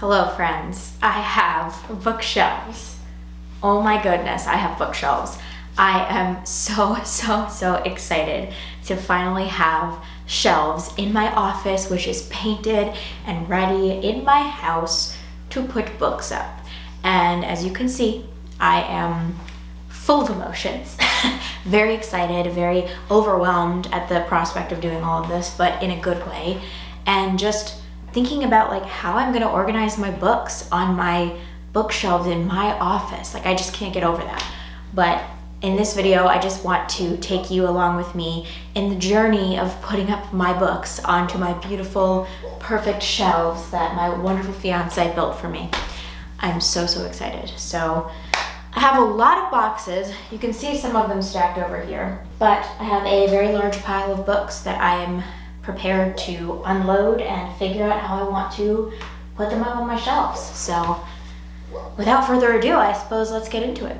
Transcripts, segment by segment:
Hello friends, I have bookshelves. Oh my goodness, I have bookshelves. I am so excited to finally have shelves in my office, which is painted and ready in my house to put books up. And as you can see, I am full of emotions. Very excited, very overwhelmed at the prospect of doing all of this, but in a good way. And just thinking about like how I'm gonna organize my books on my bookshelves in my office. Like I just can't get over that. But in this video, I just want to take you along with me in the journey of putting up my books onto my beautiful, perfect shelves that my wonderful fiance built for me. I'm so excited. So I have a lot of boxes. You can see some of them stacked over here, but I have a very large pile of books that I am prepared to unload and figure out how I want to put them up on my shelves. So without further ado, I suppose let's get into it.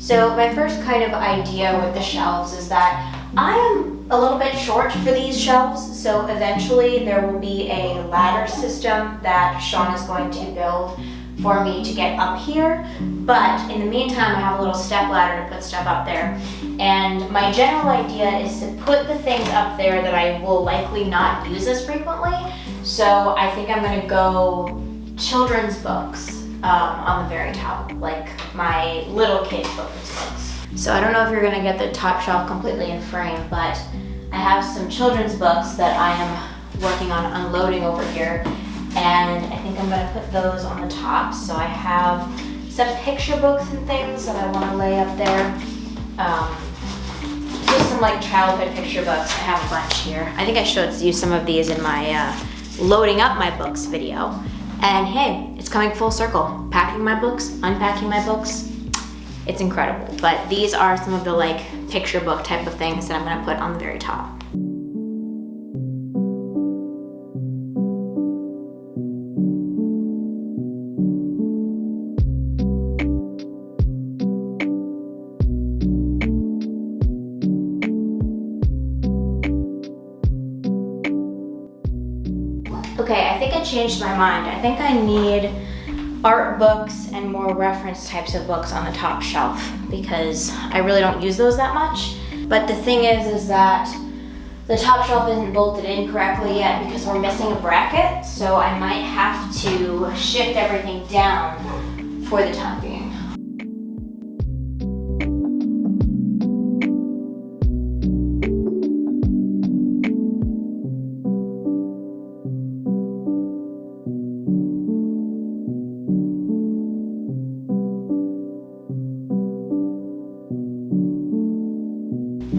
So my first kind of idea with the shelves is that I am a little bit short for these shelves, so eventually there will be a ladder system that Sean is going to build for me to get up here, but in the meantime I have a little step ladder to put stuff up there. And my general idea is to put the things up there that I will likely not use as frequently. So I think I'm going to go children's books on the very top, like my little kid children's books. So I don't know if you're going to get the top shelf completely in frame, but I have some children's books that I am working on unloading over here. And I think I'm going to put those on the top. So I have some picture books and things that I want to lay up there. Just some like childhood picture books. I have a bunch here. I think I showed you some of these in my loading up my books video. And hey, it's coming full circle. Packing my books, unpacking my books. It's incredible. But these are some of the like picture book type of things that I'm going to put on the very top. Okay, I think I changed my mind. I think I need art books and more reference types of books on the top shelf because I really don't use those that much. But the thing is that the top shelf isn't bolted in correctly yet because we're missing a bracket, so I might have to shift everything down for the time being.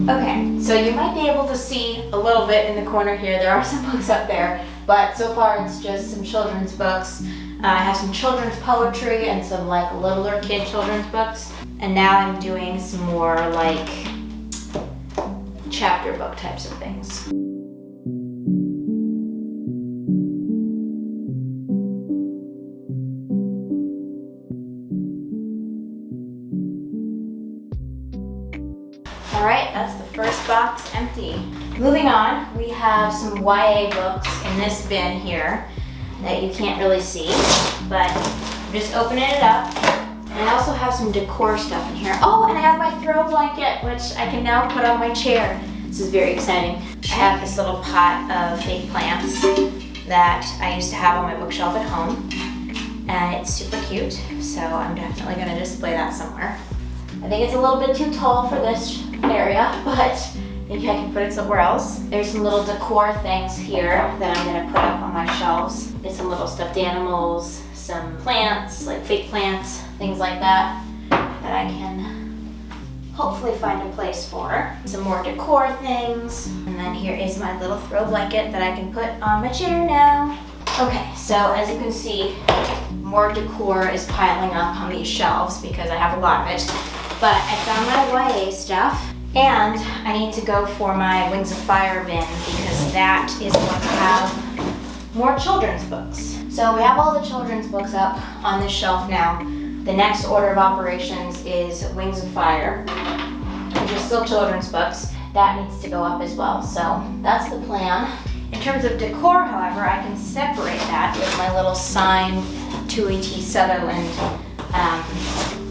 Okay, so you might be able to see a little bit in the corner here. There are some books up there, but so far it's just some children's books. I have some children's poetry and some like littler kid children's books. And now I'm doing some more like chapter book types of things. All right, that's the first box empty. Moving on, we have some YA books in this bin here that you can't really see, but I'm just opening it up. And I also have some decor stuff in here. Oh, and I have my throw blanket, which I can now put on my chair. This is very exciting. I have this little pot of fake plants that I used to have on my bookshelf at home, and it's super cute, so I'm definitely gonna display that somewhere. I think it's a little bit too tall for this area, but maybe I can put it somewhere else. There's some little decor things here that I'm gonna put up on my shelves. There's some little stuffed animals, some plants, like fake plants, things like that, that I can hopefully find a place for. Some more decor things. And then here is my little throw blanket that I can put on my chair now. Okay, so as you can see, more decor is piling up on these shelves because I have a lot of it. But I found my YA stuff, and I need to go for my Wings of Fire bin because that is going to have more children's books. So we have all the children's books up on this shelf now. The next order of operations is Wings of Fire, which are still children's books. that needs to go up as well. So that's the plan. In terms of decor, however, I can separate that with my little signed 2AT Sutherland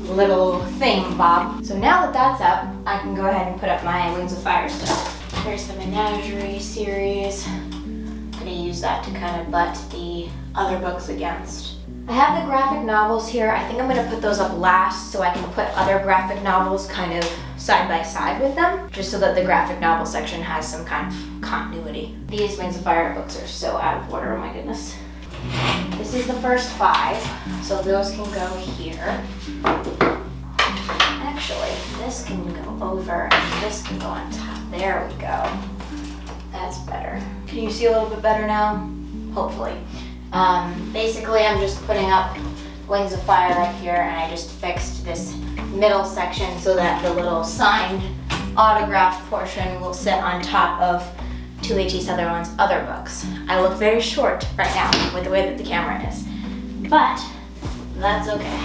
little thing bob. So now that that's up, I can go ahead and put up my Wings of Fire stuff. Here's the Menagerie series. I'm gonna use that to kind of butt the other books against. I have the graphic novels here. I think I'm gonna put those up last so I can put other graphic novels kind of side by side with them, just so that the graphic novel section has some kind of continuity. These Wings of Fire books are so out of order, oh my goodness. This is the first 5, so those can go here. Actually, this can go over and this can go on top. There we go. That's better. Can you see a little bit better now? Hopefully. Basically, I'm just putting up Wings of Fire up here, and I just fixed this middle section so that the little signed autograph portion will sit on top of 2AT Sutherland's other books. I look very short right now with the way that the camera is, but that's okay.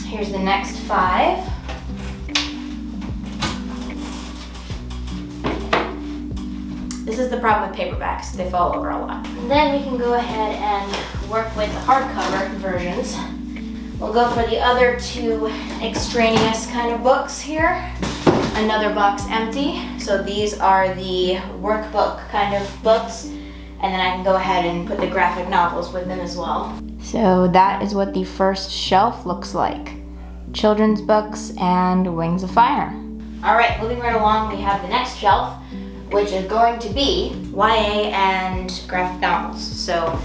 Here's the next 5. This is the problem with paperbacks, they fall over a lot. And then we can go ahead and work with the hardcover versions. We'll go for the other 2 extraneous kind of books here. Another box empty. So these are the workbook kind of books. And then I can go ahead and put the graphic novels with them as well. So that is what the first shelf looks like. Children's books and Wings of Fire. All right, moving right along, we have the next shelf, which is going to be YA and graphic novels. So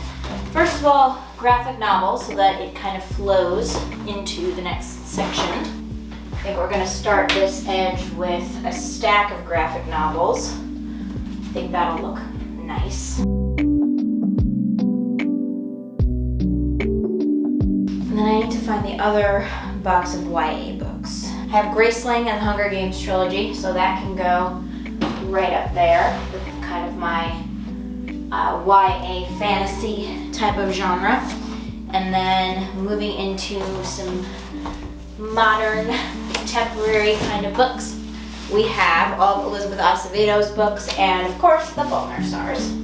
first of all, graphic novels, so that it kind of flows into the next section. I think we're gonna start this edge with a stack of graphic novels. I think that'll look nice. And then I need to find the other box of YA books. I have Graceling and the Hunger Games trilogy, so that can go right up there with kind of my YA fantasy type of genre. And then moving into some modern contemporary kind of books, we have all of Elizabeth Acevedo's books and of course the Faulkner Stars.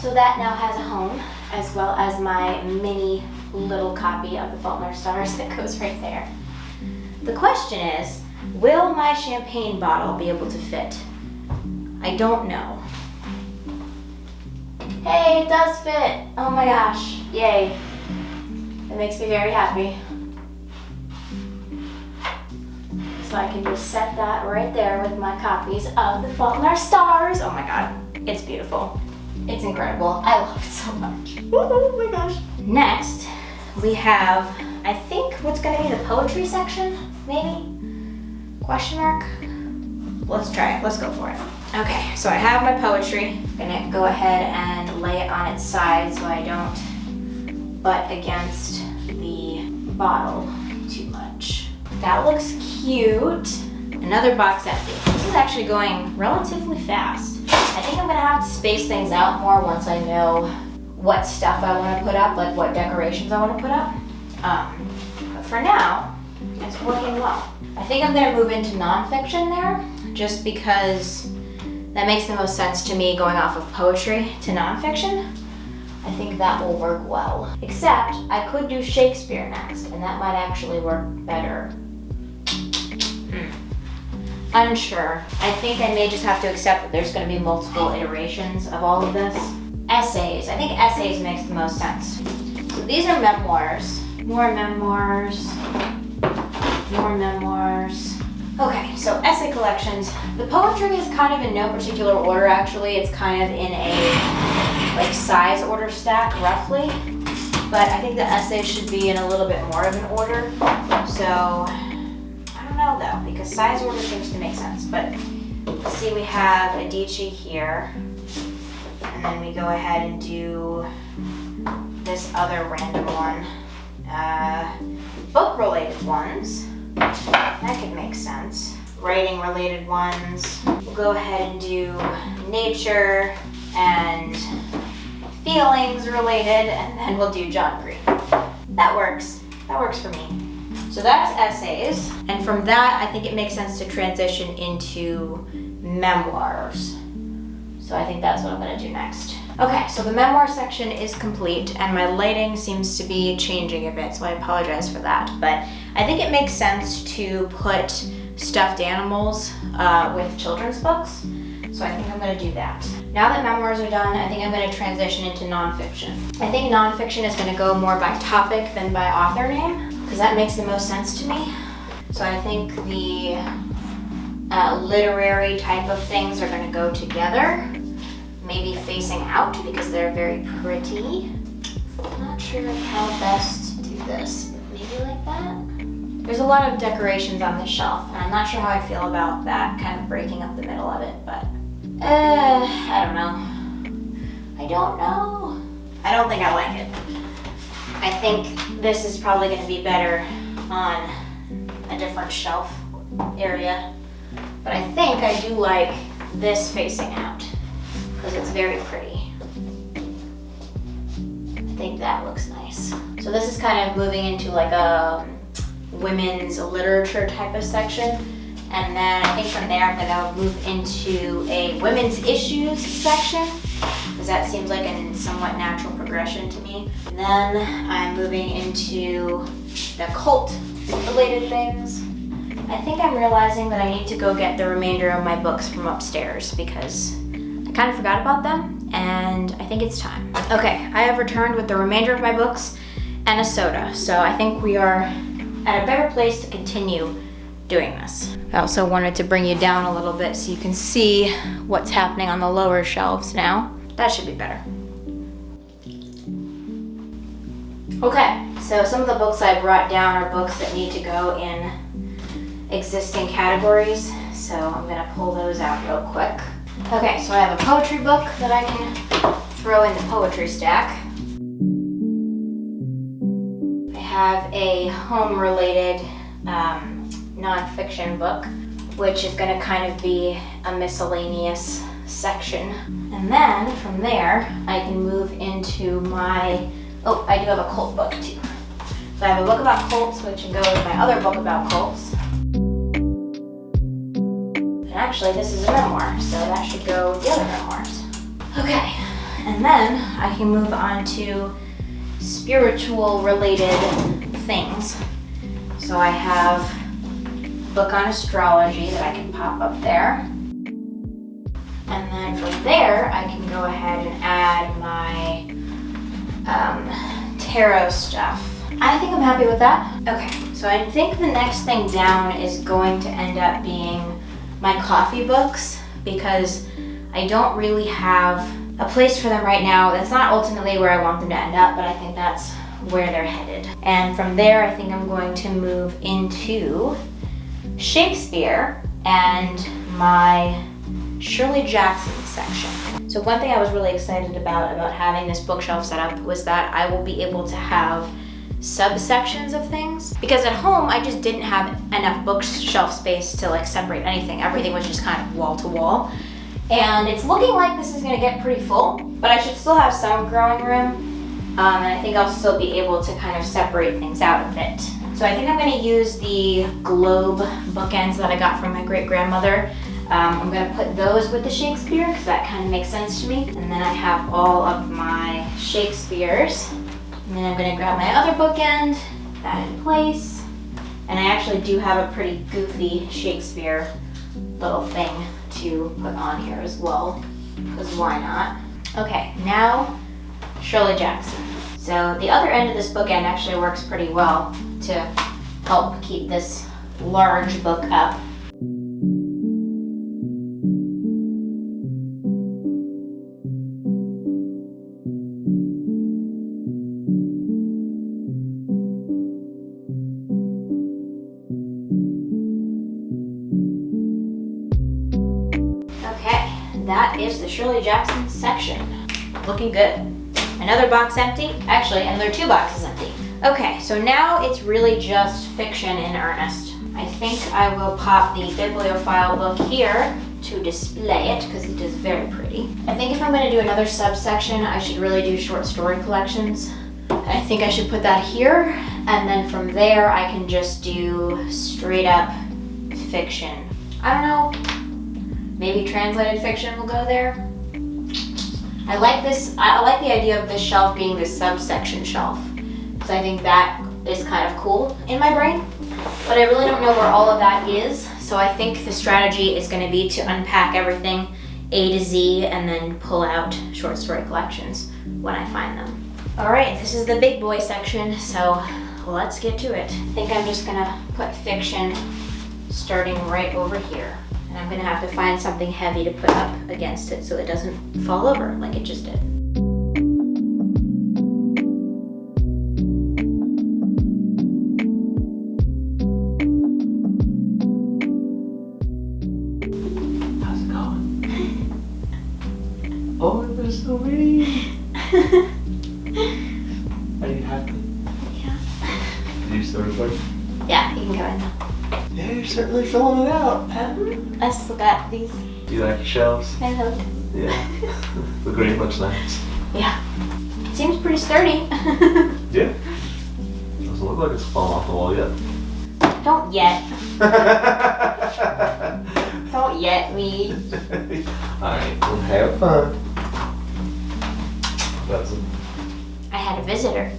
So that now has a home, as well as my mini little copy of the Faulkner Stars that goes right there. The question is, will my champagne bottle be able to fit? I don't know. Hey, it does fit! Oh my gosh, yay. It makes me very happy. So I can just set that right there with my copies of the Faulkner Stars. Oh my god, it's beautiful. It's incredible. I love it so much. Oh my gosh. Next, we have, I think, what's gonna be the poetry section, maybe? Question mark? Let's try it, let's go for it. Okay, so I have my poetry. I'm gonna go ahead and lay it on its side so I don't butt against the bottle too much. That looks cute. Another box empty. This is actually going relatively fast. I think I'm gonna have to space things out more once I know what stuff I wanna put up, like what decorations I wanna put up. But for now, it's working well. I think I'm gonna move into nonfiction there, just because that makes the most sense to me, going off of poetry to nonfiction. I think that will work well. Except, I could do Shakespeare next, and that might actually work better. Unsure. I think I may just have to accept that there's gonna be multiple iterations of all of this. Essays. I think essays makes the most sense. So these are memoirs. More memoirs. More memoirs. Okay, so essay collections. The poetry is kind of in no particular order, actually. It's kind of in a like size order stack, roughly. But I think the essays should be in a little bit more of an order. So, I don't know though, because size order seems to make sense. But let's see, we have Adichie here. And then we go ahead and do this other random one. Book-related ones. That could make sense. Writing-related ones. We'll go ahead and do nature and feelings-related, and then we'll do John Green. That works. That works for me. So that's essays. And from that, I think it makes sense to transition into memoirs. So I think that's what I'm gonna do next. Okay, so the memoir section is complete and my lighting seems to be changing a bit, so I apologize for that. But I think it makes sense to put stuffed animals with children's books. So I think I'm gonna do that. Now that memoirs are done, I think I'm gonna transition into nonfiction. I think nonfiction is gonna go more by topic than by author name, because that makes the most sense to me. So I think the literary type of things are gonna go together, maybe facing out because they're very pretty. I'm not sure how best to do this, but maybe like that. There's a lot of decorations on this shelf, and I'm not sure how I feel about that kind of breaking up the middle of it, but I don't know. I don't think I like it. I think this is probably gonna be better on a different shelf area. But I think I do like this facing out because it's very pretty. I think that looks nice. So this is kind of moving into like a women's literature type of section. And then I think from there I'm gonna move into a women's issues section because that seems like a somewhat natural progression to me. And then I'm moving into the cult related things. I think I'm realizing that I need to go get the remainder of my books from upstairs because I kind of forgot about them and I think it's time. Okay, I have returned with the remainder of my books and a soda, so I think we are at a better place to continue doing this. I also wanted to bring you down a little bit so you can see what's happening on the lower shelves now. That should be better. Okay, so some of the books I brought down are books that need to go in existing categories, so I'm gonna pull those out real quick. Okay, so I have a poetry book that I can throw in the poetry stack. I have a home-related nonfiction book, which is gonna kind of be a miscellaneous section. And then from there, I can move into my, oh, I do have a cult book too. So I have a book about cults, which can go with my other book about cults. And actually, this is a memoir, so that should go with the other memoirs. Okay, and then I can move on to spiritual related things. So I have a book on astrology that I can pop up there. And then from there, I can go ahead and add my tarot stuff. I think I'm happy with that. Okay, so I think the next thing down is going to end up being my coffee books because I don't really have a place for them right now. That's not ultimately where I want them to end up, but I think that's where they're headed. And from there, I think I'm going to move into Shakespeare and my Shirley Jackson section. So one thing I was really excited about having this bookshelf set up was that I will be able to have subsections of things, because at home I just didn't have enough bookshelf space to like separate anything. Everything was just kind of wall to wall. And it's looking like this is gonna get pretty full, but I should still have some growing room. And I think I'll still be able to kind of separate things out a bit. So I think I'm gonna use the globe bookends that I got from my great-grandmother. I'm gonna put those with the Shakespeare because that kind of makes sense to me. And then I have all of my Shakespeares. And then I'm gonna grab my other bookend, that in place. And I actually do have a pretty goofy Shakespeare little thing to put on here as well, because why not? Okay, now Shirley Jackson. So the other end of this bookend actually works pretty well to help keep this large book up. That is the Shirley Jackson section. Looking good. Another box empty. Actually, another 2 boxes empty. Okay, so now it's really just fiction in earnest. I think I will pop the bibliophile book here to display it because it is very pretty. I think if I'm going to do another subsection, I should really do short story collections. I think I should put that here, and then from there I can just do straight up fiction. I don't know, maybe translated fiction will go there. I like this, I like the idea of this shelf being this subsection shelf, because I think that is kind of cool in my brain, but I really don't know where all of that is, so I think the strategy is going to be to unpack everything A to Z and then pull out short story collections when I find them. All right, this is the big boy section, so let's get to it. I think I'm just gonna put fiction starting right over here. And I'm gonna have to find something heavy to put up against it so it doesn't fall over like it just did. How's it going? Oh, there's so many. Are you happy? Yeah. Did you still record? Yeah, you can go in now. Yeah, you're certainly filling it out. I still got these. Do you like your shelves? I hope. Yeah. The green looks nice. Yeah. Seems pretty sturdy. Yeah. Doesn't look like it's falling off the wall yet. Don't yet. Don't yet me. Alright, well have fun. That's a... I had a visitor.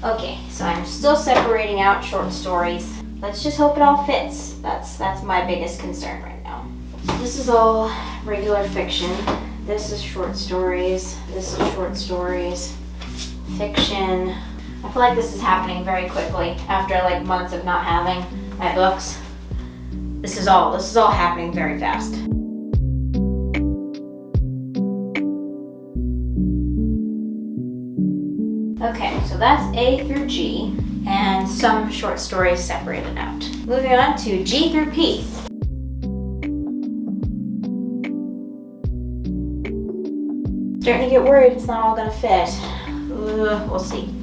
Okay, so I'm still separating out short stories. Let's just hope it all fits. That's my biggest concern right now. This is all regular fiction. This is short stories. This is short stories. Fiction. I feel like this is happening very quickly after like months of not having my books. This is all happening very fast. Okay, so that's A through G, and some short stories separated out. Moving on to G through P. Starting to get worried it's not all gonna fit. We'll see.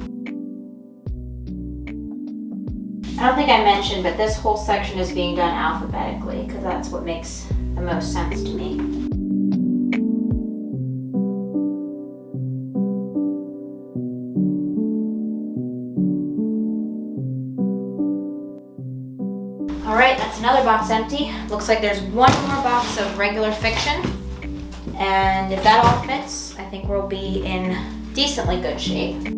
I don't think I mentioned, but this whole section is being done alphabetically, because that's what makes the most sense to me. All right, that's another box empty. Looks like there's one more box of regular fiction. And if that all fits, I think we'll be in decently good shape.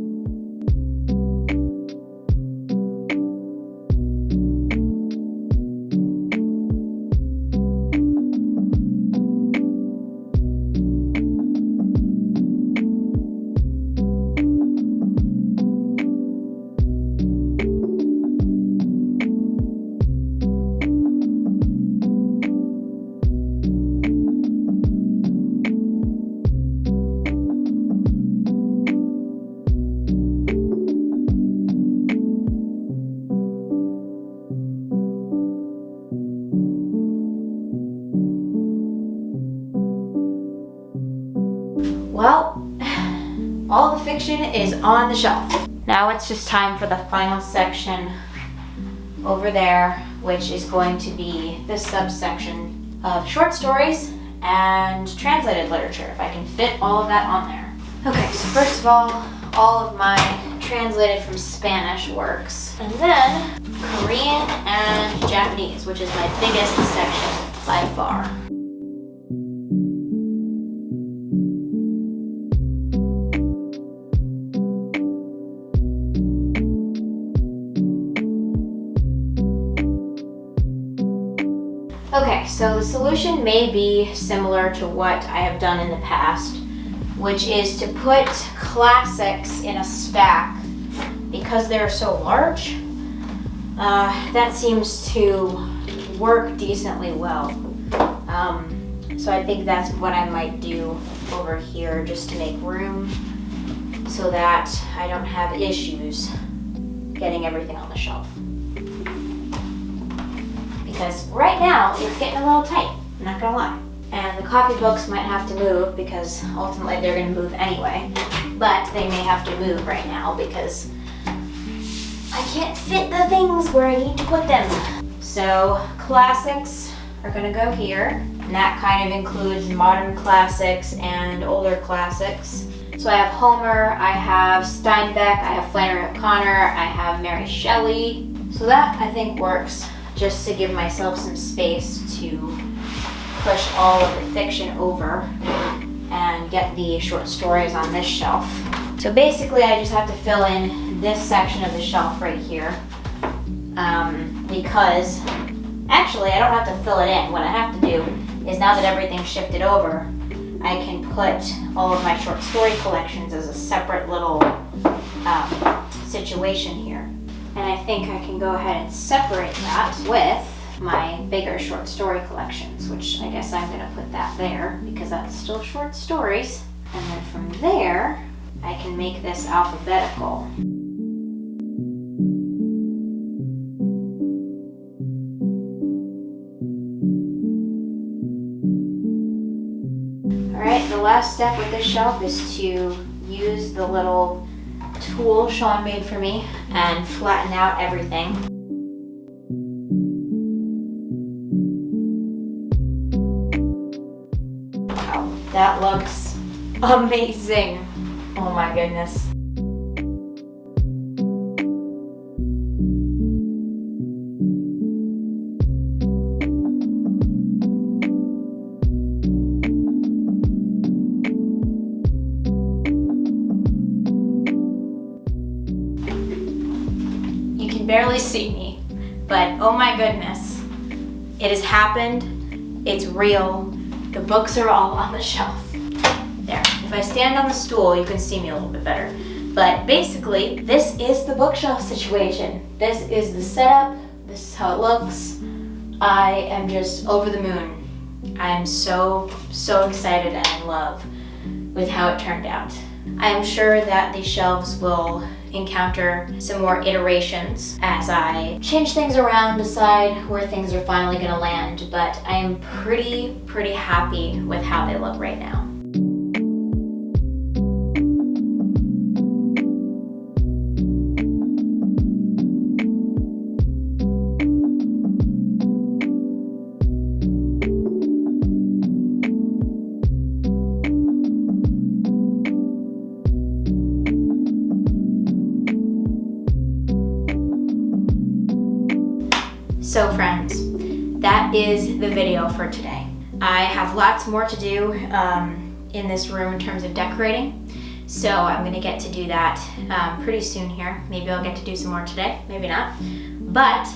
Well, all the fiction is on the shelf. Now it's just time for the final section over there, which is going to be this subsection of short stories and translated literature, if I can fit all of that on there. Okay, so first of all of my translated from Spanish works, and then Korean and Japanese, which is my biggest section by far. Okay, so the solution may be similar to what I have done in the past, which is to put classics in a stack because they're so large. That seems to work decently well. So I think that's what I might do over here just to make room so that I don't have issues getting everything on the shelf. Because right now it's getting a little tight, I'm not gonna lie. And the copy books might have to move because ultimately they're gonna move anyway, but they may have to move right now because I can't fit the things where I need to put them. So classics are gonna go here, and that kind of includes modern classics and older classics. So I have Homer, I have Steinbeck, I have Flannery O'Connor, I have Mary Shelley. So that I think works, just to give myself some space to push all of the fiction over and get the short stories on this shelf. So basically I just have to fill in this section of the shelf right here, because actually I don't have to fill it in. What I have to do is, now that everything's shifted over, I can put all of my short story collections as a separate little situation here. And I think I can go ahead and separate that with my bigger short story collections, which I guess I'm gonna put that there because that's still short stories. And then from there, I can make this alphabetical. Alright, the last step with this shelf is to use the little tool Sean made for me and flatten out everything. Wow, that looks amazing. Oh my goodness. You can barely see me, but oh my goodness. It has happened. It's real. The books are all on the shelf. There, if I stand on the stool, you can see me a little bit better. But basically, this is the bookshelf situation. This is the setup. This is how it looks. I am just over the moon. I am so excited and in love with how it turned out. I am sure that these shelves will encounter some more iterations as I change things around, decide where things are finally gonna land, but I am pretty happy with how they look right now. So friends, that is the video for today. I have lots more to do in this room in terms of decorating, so I'm gonna get to do that pretty soon here. Maybe I'll get to do some more today, maybe not. But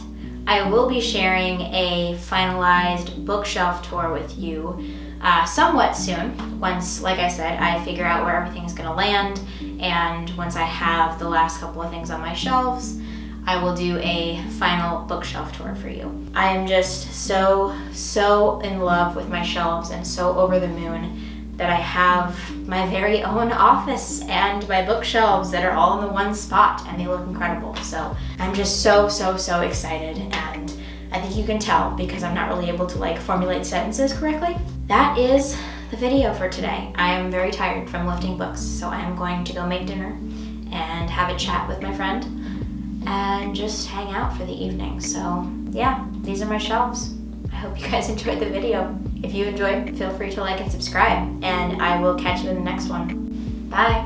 I will be sharing a finalized bookshelf tour with you somewhat soon, once, like I said, I figure out where everything's gonna land, and once I have the last couple of things on my shelves, I will do a final bookshelf tour for you. I am just so in love with my shelves and so over the moon that I have my very own office and my bookshelves that are all in the one spot, and they look incredible. So I'm just so excited, and I think you can tell because I'm not really able to like formulate sentences correctly. That is the video for today. I am very tired from lifting books, so I am going to go make dinner and have a chat with my friend and just hang out for the evening. So yeah, these are my shelves. I hope you guys enjoyed the video. If you enjoyed, feel free to like and subscribe, and I will catch you in the next one. Bye.